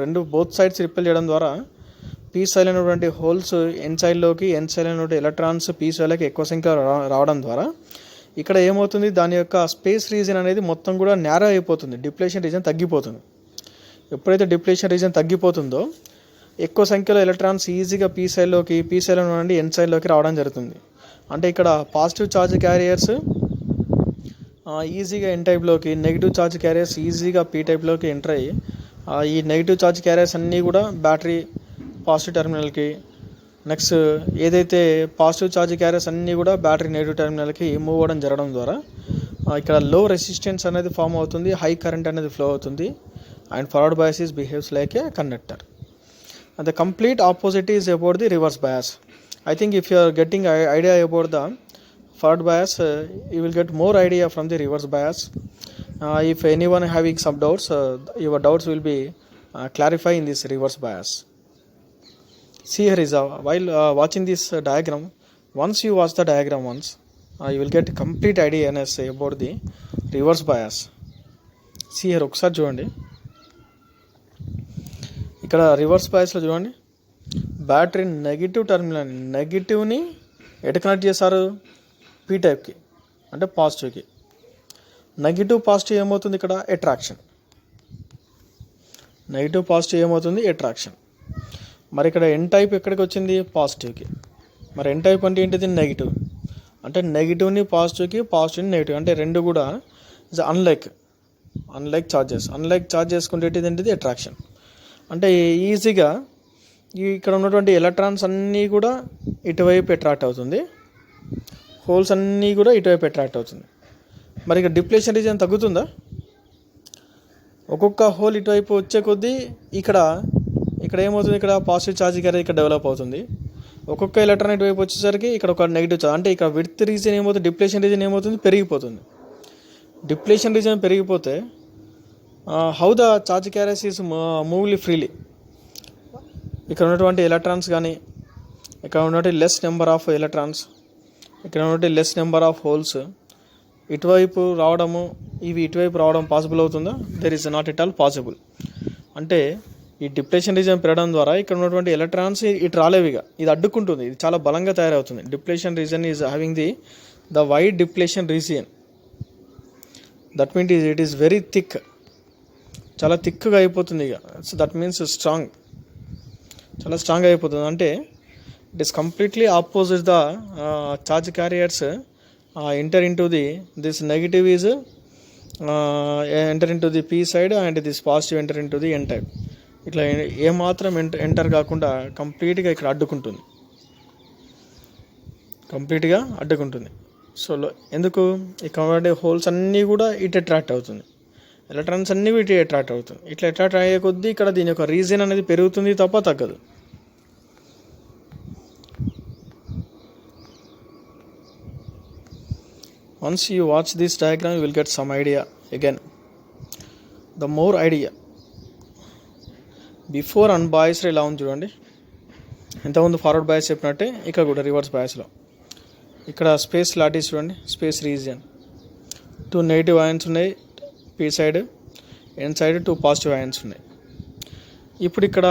రెండు బోత్ సైడ్స్ రిపెల్ చేయడం ద్వారా పీ సైడ్ అయినటువంటి హోల్స్ ఎన్ సైడ్లోకి, ఎన్ సైడ్ అయినటువంటి ఎలక్ట్రాన్స్ పీ సైడ్లోకి ఎక్కువ సంఖ్యలో రావడం ద్వారా ఇక్కడ ఏమవుతుంది, దాని యొక్క స్పేస్ రీజన్ అనేది మొత్తం కూడా నేరో అయిపోతుంది, డిప్లేషన్ రీజన్ తగ్గిపోతుంది. ఎప్పుడైతే డిప్లేషన్ రీజన్ తగ్గిపోతుందో ఎక్కువ సంఖ్యలో ఎలక్ట్రాన్స్ ఈజీగా పీ సైడ్లో నుండి ఎన్ సైడ్లోకి రావడం జరుగుతుంది. అంటే ఇక్కడ పాజిటివ్ ఛార్జ్ క్యారియర్స్ ఈజీగా ఎన్ టైప్లోకి, నెగిటివ్ ఛార్జ్ క్యారియర్స్ ఈజీగా పీ టైప్లోకి ఎంటర్ అయ్యి ఈ నెగిటివ్ ఛార్జ్ క్యారియర్స్ అన్నీ కూడా బ్యాటరీ పాజిటివ్ టర్మినల్కి, నెక్స్ట్ ఏదైతే పాజిటివ్ ఛార్జ్ క్యారియర్స్ అన్నీ కూడా బ్యాటరీ నెగిటివ్ టర్మినల్కి మూవ్ అవ్వడం జరగడం ద్వారా ఇక్కడ లో రెసిస్టెన్స్ అనేది ఫామ్ అవుతుంది, హై కరెంట్ అనేది ఫ్లో అవుతుంది. And forward bias is behaves like a conductor. And the complete opposite is about the reverse bias. I think if you are getting idea about the forward bias, you will get more idea from the reverse bias. If anyone having some doubts, your doubts will be clarified in this reverse bias. See here is while watching this diagram, once you watch the diagram you will get complete idea about the reverse bias. See here ఒకసారి చూడండి, ఇక్కడ reverse బయాస్లో చూడండి, battery నెగిటివ్ని ఎటు connect చేశారు, P టైప్కి అంటే పాజిటివ్కి. Negative positive ఏమవుతుంది ఇక్కడ, attraction. Negative positive ఏమవుతుంది, అట్రాక్షన్. మరి ఇక్కడ ఎన్ టైప్ ఎక్కడికి వచ్చింది, పాజిటివ్కి. మరి ఎన్ టైప్ అంటే ఏంటిది, నెగిటివ్. అంటే నెగిటివ్ని పాజిటివ్కి, పాజిటివ్ని నెగిటివ్ అంటే రెండు కూడా అన్లైక్ చార్జెస్ చేసుకుంటే ఏంటిది అట్రాక్షన్. అంటే ఈజీగా ఇక్కడ ఉన్నటువంటి ఎలక్ట్రాన్స్ అన్నీ కూడా ఇటువైపు అట్రాక్ట్ అవుతుంది, హోల్స్ అన్నీ కూడా ఇటువైపు అట్రాక్ట్ అవుతుంది. మరి ఇక డిప్లేషన్ రీజన్ తగ్గుతుందా, ఒక్కొక్క హోల్ ఇటువైపు వచ్చే కొద్దీ ఇక్కడ ఏమవుతుంది, ఇక్కడ పాజిటివ్ ఛార్జ్ క్యారియర్ ఇక్కడ డెవలప్ అవుతుంది. ఒక్కొక్క ఎలక్ట్రాన్ ఇటువైపు వచ్చేసరికి ఇక్కడ ఒక నెగిటివ్ ఛార్జ్, అంటే ఇక్కడ విడ్త్ రీజన్ ఏమవుతుంది, డిప్లేషన్ రీజన్ ఏమవుతుంది, పెరిగిపోతుంది. డిప్లేషన్ రీజన్ పెరిగిపోతే how the charge carriers is movely freely. ఇక్కడ ఉన్నటువంటి ఎలక్ట్రాన్స్ కానీ, ఇక్కడ ఉన్నటువంటి లెస్ నెంబర్ ఆఫ్ ఎలక్ట్రాన్స్, ఇక్కడ ఉన్నటువంటి లెస్ నెంబర్ ఆఫ్ హోల్స్ ఇటువైపు రావడము, ఇటువైపు రావడం పాసిబుల్ అవుతుందా, there is not at all possible. అంటే ఈ డిప్లేషన్ రీజన్ పెరగడం ద్వారా ఇక్కడ ఉన్నటువంటి ఎలక్ట్రాన్స్ ఇటు రాలేవు, ఇది అడ్డుకుంటుంది, ఇది చాలా బలంగా తయారవుతుంది. Depletion reason is having the wide depletion region, that means it is very thick, చాలా థిక్గా అయిపోతుంది. సో దట్ మీన్స్ చాలా స్ట్రాంగ్ అయిపోతుంది. అంటే it is completely opposite the charge carriers enter into this negative is enter into the p side and this positive enter into the n type. ఇట్లా ఏమాత్రం enter కాకుండా కంప్లీట్గా ఇక్కడ అడ్డుకుంటుంది, కంప్లీట్గా అడ్డుకుంటుంది. సో ఎందుకు ఇక్కడ హోల్స్ అన్నీ కూడా ఇటు అట్రాక్ట్ అవుతుంది, ఎలక్ట్రాన్స్ అన్నీ ఇటు అట్రాక్ట్ అవుతుంది. ఇట్లా అట్రాక్ట్ అయ్యే కొద్దీ ఇక్కడ దీని యొక్క రీజన్ అనేది పెరుగుతుంది తప్ప తగ్గదు. Once you watch this diagram, you will get some idea again. The more idea. Before unbiased ఇలా ఉంది చూడండి, ఇంతకుముందు ఫార్వర్డ్ బయాస్ చెప్పినట్టే ఇక్కడ కూడా రివర్స్ బయాస్లో ఇక్కడ స్పేస్ లాటిస్ చూడండి, స్పేస్ రీజియన్ 2 నెగిటివ్ అయాన్స్ ఉన్నాయి పీ సైడ్, ఎన్ సైడ్ 2 పాజిటివ్ అయాన్స్ ఉన్నాయి. ఇప్పుడు ఇక్కడ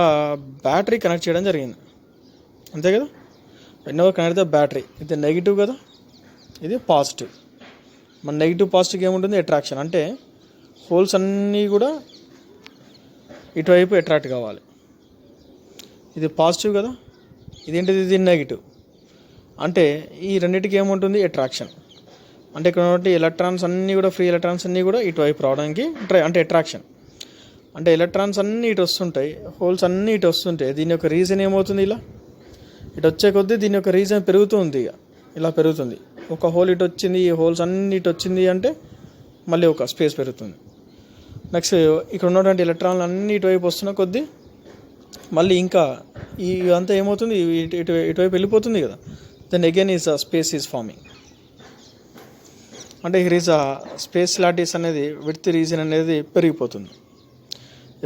బ్యాటరీ కనెక్ట్ చేయడం జరిగింది, అంతే కదా. ఎన్నో కనెక్ట్ ద బ్యాటరీ, ఇది నెగిటివ్ కదా, ఇది పాజిటివ్. మన నెగిటివ్ పాజిటివ్ ఏముంటుంది, అట్రాక్షన్. అంటే హోల్స్ అన్నీ కూడా ఇటువైపు అట్రాక్ట్ కావాలి. ఇది పాజిటివ్ కదా, ఇదేంటిది, ఇది నెగిటివ్. అంటే ఈ రెండింటికి ఏముంటుంది, అట్రాక్షన్. అంటే ఇక్కడ ఉన్నటువంటి ఎలక్ట్రాన్స్ అన్నీ కూడా, ఫ్రీ ఎలక్ట్రాన్స్ అన్నీ కూడా ఇటువైపు రావడానికి అంటే అట్రాక్షన్. అంటే ఎలక్ట్రాన్స్ అన్నీ ఇటు వస్తుంటాయి, హోల్స్ అన్నీ ఇటు వస్తుంటాయి. దీని యొక్క రీజన్ ఏమవుతుంది, ఇలా ఇటు వచ్చే కొద్దీ దీని యొక్క రీజన్ పెరుగుతుంది, ఇక ఇలా పెరుగుతుంది. ఒక హోల్ ఇటు వచ్చింది, ఈ హోల్స్ అన్ని ఇటు వచ్చింది అంటే మళ్ళీ ఒక స్పేస్ పెరుగుతుంది. నెక్స్ట్ ఇక్కడ ఉన్నటువంటి ఎలక్ట్రాన్లు అన్నీ ఇటువైపు వస్తున్న కొద్దీ మళ్ళీ ఇంకా ఈ అంతా ఏమవుతుంది, ఇటువైపు వెళ్ళిపోతుంది కదా. Then again is space is forming. అంటే హియర్ ఈజ్ స్పేస్ లాటిస్ అనేది విడ్త్ రీజన్ అనేది పెరిగిపోతుంది.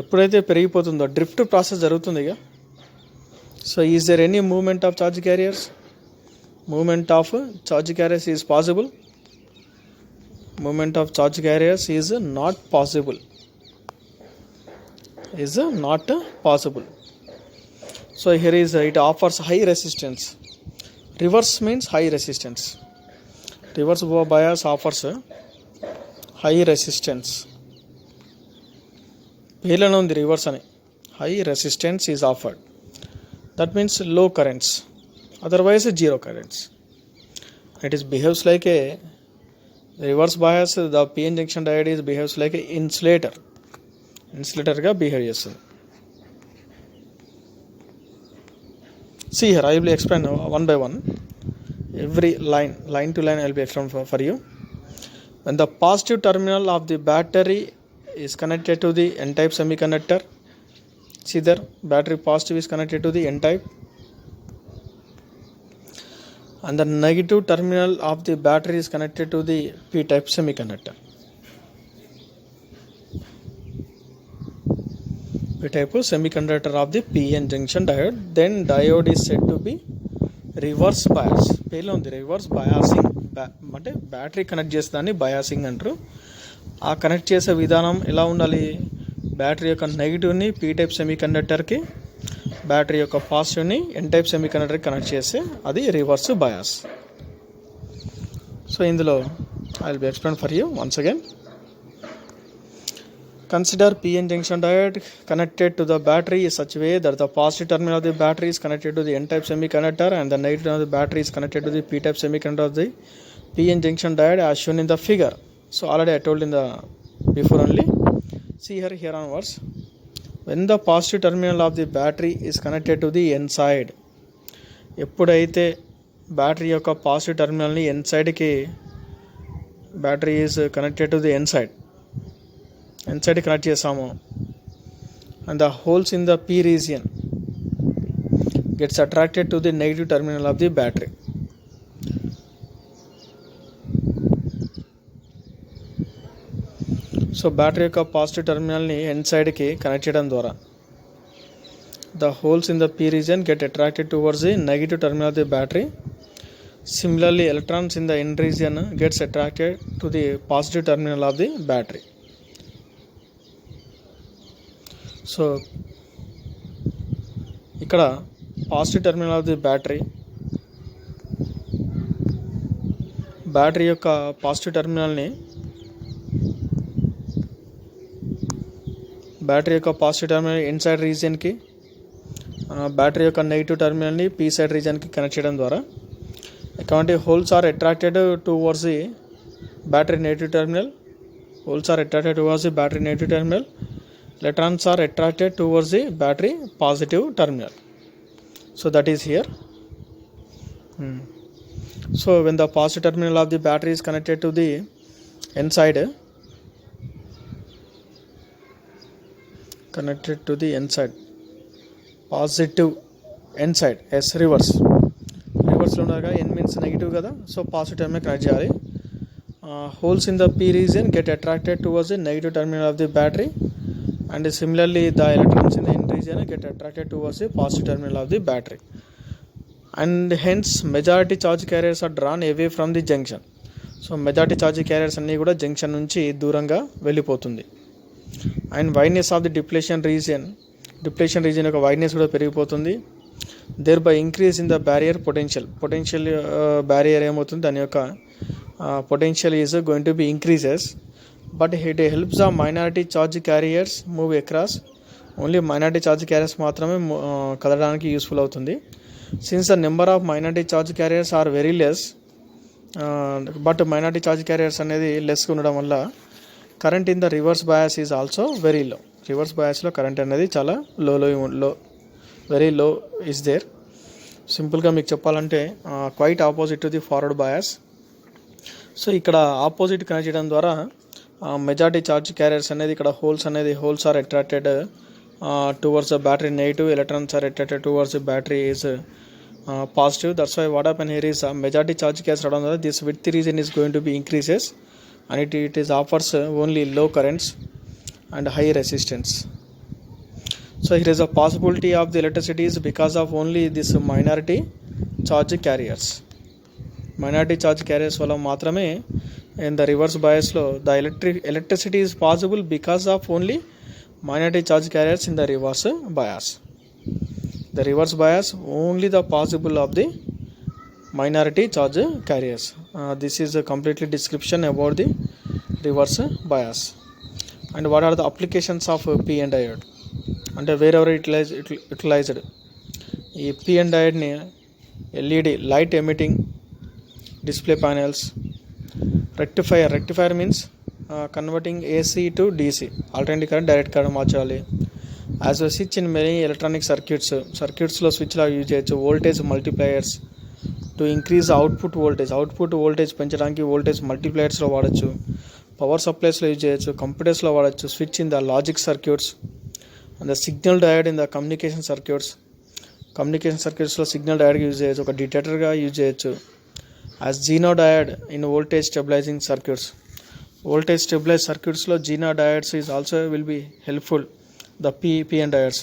ఎప్పుడైతే పెరిగిపోతుందో డ్రిఫ్ట్ ప్రాసెస్ జరుగుతుంది ఇక. So is there any movement of charge carriers? Movement of charge carriers is possible. Movement of charge carriers is not possible. Is not possible. So here is it offers high resistance. Reverse means high resistance. Reverse bias offers high resistance. Payload on the reverse ani high resistance is offered. That means low currents. Otherwise zero currents. It is behaves like a reverse bias. The PN junction diode is behaves like a insulator ga behave chestundi. See here, I will explain one by one. Every line to line I will be explain for you. When the positive terminal of the battery is connected to the n-type semiconductor, see there, battery positive is connected to the n-type, and the negative terminal of the battery is connected to the p-type semiconductor. P-type semiconductor of the PN junction diode. Then diode is said to be reverse bias. పేర్లో ఉంది reverse biasing. అంటే battery connect చేసేదాన్ని biasing అంటారు. ఆ connect చేసే విధానం ఎలా ఉండాలి, బ్యాటరీ యొక్క నెగిటివ్ని p-type సెమీకండక్టర్కి, బ్యాటరీ యొక్క పాజిటివ్ని n-type సెమీకండక్టర్కి కనెక్ట్ చేస్తే అది రివర్స్ బయాస్. సో ఇందులో I will be explain for you once again. Consider PN junction diode connected to the battery in such a way that the positive terminal of the battery is connected to the n-type semiconductor and the negative terminal of the battery is connected to the p-type semiconductor of the PN junction diode as shown in the figure. So already I told in the before only. See here onwards. When the positive terminal of the battery is connected to the n side, ఎప్పుడైతే battery యొక్క positive టెర్మినల్ని n సైడ్కి, battery is connected to the n side connect చేసాము, and the holes in the p region gets attracted to the negative terminal of the battery. So battery యొక్క positive టెర్మినల్ని n సైడ్కి connect చేయడం ద్వారా the holes in the p region get attracted towards the negative terminal of the battery. Similarly, electrons in the n region gets attracted to the positive terminal of the battery. So ఇక్కడ positive terminal of the battery యొక్క positive టెర్మినల్ని inside రీజియన్కి, battery యొక్క negative టెర్మినల్ని P side రీజియన్కి connect చేయడం ద్వారా ఎటువంటి holes are attracted towards the battery negative terminal. electrons are attracted towards the battery positive terminal. So that is here. So when the positive terminal of the battery is connected to the n side, positive n side, yes, reverse లో ఉండగా n means negative కదా, so positive terminal connect చేయాలి. Holes in the p region get attracted towards the negative terminal of the battery, and similarly the electrons in the n region get attracted towards the positive terminal of the battery, and hence majority charge carriers are drawn away from the junction. So majority charge carriers అన్నీ కూడా జంక్షన్ నుంచి దూరంగా వెళ్ళిపోతుంది. And wideness of the depletion region యొక్క wideness కూడా పెరిగిపోతుంది. Thereby increase in the barrier potential barrier ఏమవుతుంది, దాని యొక్క potential is going to be increases, but it helps the minority charge carriers move across. Only minority charge carriers మాత్రమే కదలడానికి useful అవుతుంది. Since the number of minority charge carriers are very less, but minority charge carriers అనేది లెస్గా ఉండడం వల్ల current in the reverse bias is also very low. Reverse బయాస్లో current అనేది చాలా వెరీ లో ఈజ్ దేర్. సింపుల్గా మీకు చెప్పాలంటే quite opposite to the forward bias. So ఇక్కడ ఆపోజిట్ కనెక్ట్ చేయడం ద్వారా మెజారిటీ ఛార్జ్ క్యారియర్స్ అనేది ఇక్కడ holes are attracted towards the battery negative, electrons are attracted towards the battery is positive. That's why what happen here is majority charge carriers around this width region is going to be increases, and it is offers only low currents and high resistance. So here is a possibility of the electricity is because of only this minority charge carriers. Minority charge carriers వల్ల మాత్రమే in the reverse bias లో the electricity is possible because of only minority charge carriers in the reverse bias. The reverse bias only the possible of the minority charge carriers. This is a completely description about the reverse bias. And what are the applications of p-n diode? And wherever utilized, ఈ p-n diode ni LED light emitting display panels, rectifier means converting AC to DC, alternating current direct current మార్చాలి. As a switch in many electronic circuits లో switch లా use చేయొచ్చు. Voltage multipliers to increase output voltage పెంచడానికి voltage మల్టిప్లయర్స్లో వాడచ్చు. Power సప్లైస్లో use చేయొచ్చు. కంప్యూటర్స్లో వాడచ్చు. Switch in the logic circuits and the signal diode in the communication సర్క్యూట్స్లో సిగ్నల్ డయోడ్గా యూజ్ చేయొచ్చు. ఒక డిటెక్టర్గా యూజ్ చేయొచ్చు. As zener diode in voltage stabilising circuits. Voltage stabilise సర్క్యూట్స్లో zener diodes is also will be helpful. The p-n diodes.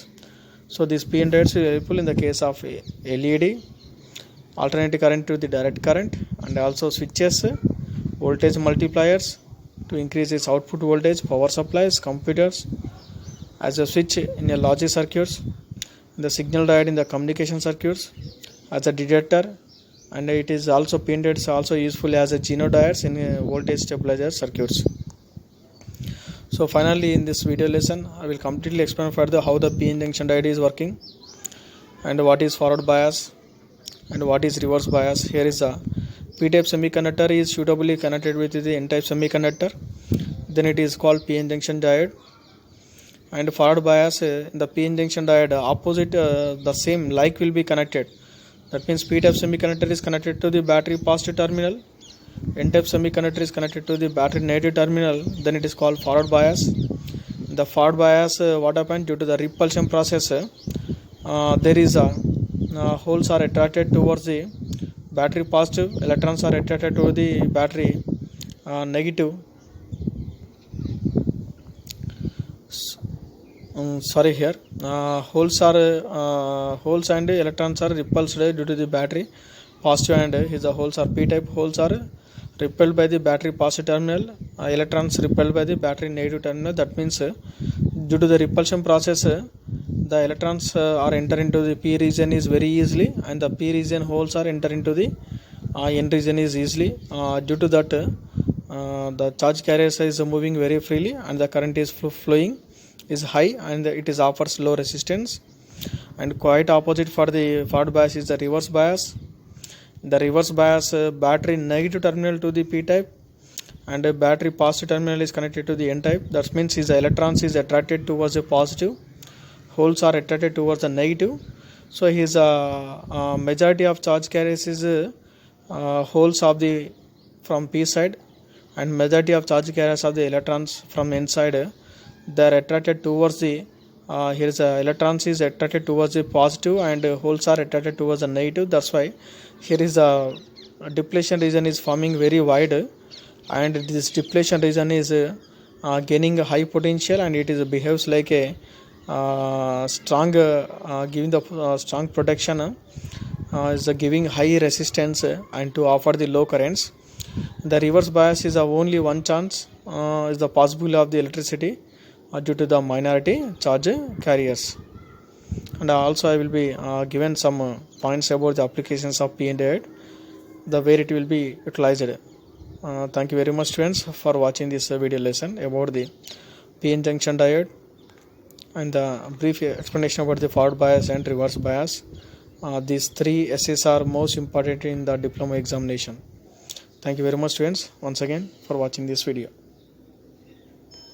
So these p-n diodes are helpful in the case of LED, alternating current to the direct current, and also switches, voltage multipliers to increase its output voltage, power supplies, computers, as a switch in a logic circuits, the signal diode in the communication circuits, as a detector, and it is also p-n diodes also useful as a Geno diodes in voltage stabilizer circuits. So finally in this video lesson I will completely explain further how the p-n junction diode is working, and what is forward bias and what is reverse bias. Here is a p-type semiconductor is suitably connected with the n-type semiconductor, then it is called p-n junction diode. And forward bias in the p-n junction diode opposite the same like will be connected. That means p-type semiconductor is connected to the battery positive terminal, n-type semiconductor is connected to the battery negative terminal, then it is called forward bias. The forward bias what happened due to the repulsion process, there is a holes are attracted towards the battery positive, electrons are attracted to the battery negative. Holes and electrons are repulsed due to the battery positive, and the holes are p-type holes are repelled by the battery positive terminal, electrons repelled by the battery negative terminal. That means due to the repulsion process the electrons are enter into the p region is very easily, and the p region holes are enter into the n region is easily. Due to that the charge carrier is moving very freely, and the current is flowing is high, and it is offers low resistance. And quite opposite for the forward bias is the reverse bias. The reverse bias battery negative terminal to the p-type, and a battery positive terminal is connected to the N type. That means his electrons is attracted towards the positive, holes are attracted towards the negative. So his majority of charge carriers is holes of the from p side, and majority of charge carriers of the electrons from n side, they are attracted towards the here is electrons is attracted towards the positive, and holes are attracted towards the negative. That's why here is a depletion region is forming very wide, and this depletion region is gaining a high potential, and it is behaves like a strong giving the strong protection, is giving high resistance, and to offer the low currents. The reverse bias is only one chance, is the possibility of the electricity due to the minority charge carriers. And also I will be given some points about the applications of PN diode, the where it will be utilized. Thank you very much students for watching this video lesson about the PN junction diode and the brief explanation about the forward bias and reverse bias. These three essays are most important in the diploma examination. Thank you very much students once again for watching this video.